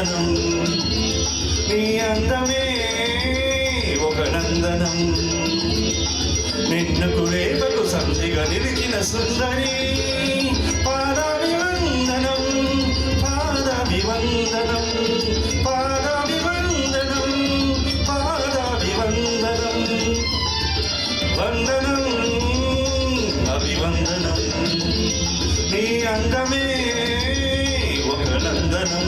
వందనం నీ అందమే ఒక నందనం నిన్నకు రేపకు సంధిగా నిలిచిన సుందరి పాదాభివందనం పాదాభివందనం పాదాభివందనం పాదాభివందనం వందనం అభివందనం నీ అందమే ఒక నందనం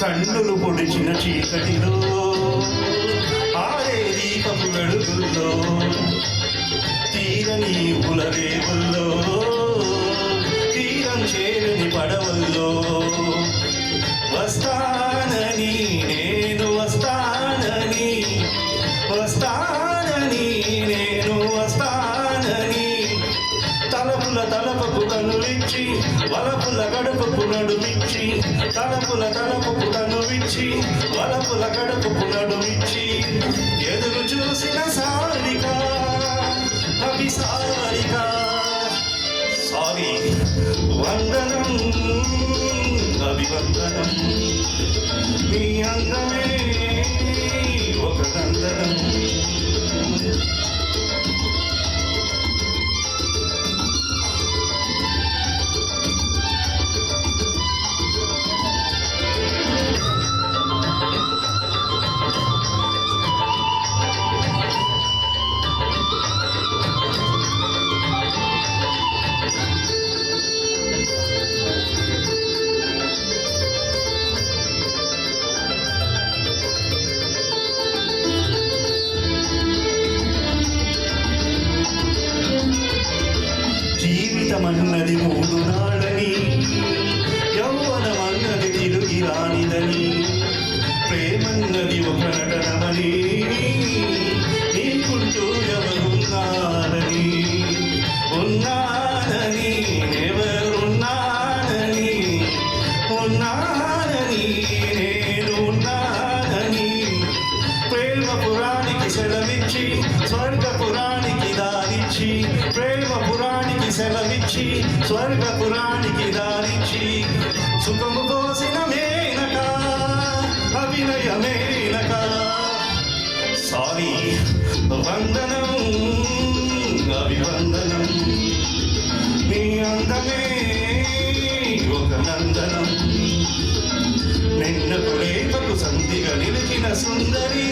కన్నులు పొడిచిన చీకటిలో ఆరే దీపపు వెలుగుల్లో తీరని పులరేవుల్లో తీరం చేరని పడవల్లో వస్తానని నేను వస్తానని వస్తానని నేను వస్తానని తలపుల తలపకు కనులిచ్చి వలపుల గడపకు నడుమిచ్చి తలపుల తలపకు కనువిచ్చి వలపుల గడపకు నడుమిచ్చి ఎదురు చూసిన సారిక అభిసారిక సారీ వందనం అభివందనం నీ అందమే ఒక నందనం జీవితమన్నది మూడు నాళ్ళని యౌవనమన్నది తిరిగి రానిదని ప్రేమన్నది ఒక నటనమని నీకుంటూ ఎవరున్నారని ఉన్నానని ఎవరున్నానని ఉన్నానని నేను ఉన్నానని ప్రేమ పురానికి సెలవిచ్చి స్వర్గపురానికి దారిచ్చి ప్రేమ పురానికి సెలవిచ్చి స్వర్గపురానికి దారిచ్చి సుఖము కోసిన మేనక అభినయ మేనక సారీ వందనం అభివందనం నీ అందమే ఒక నందనం నిన్నకు రేపకు సంధిగా నిలిచిన సుందరి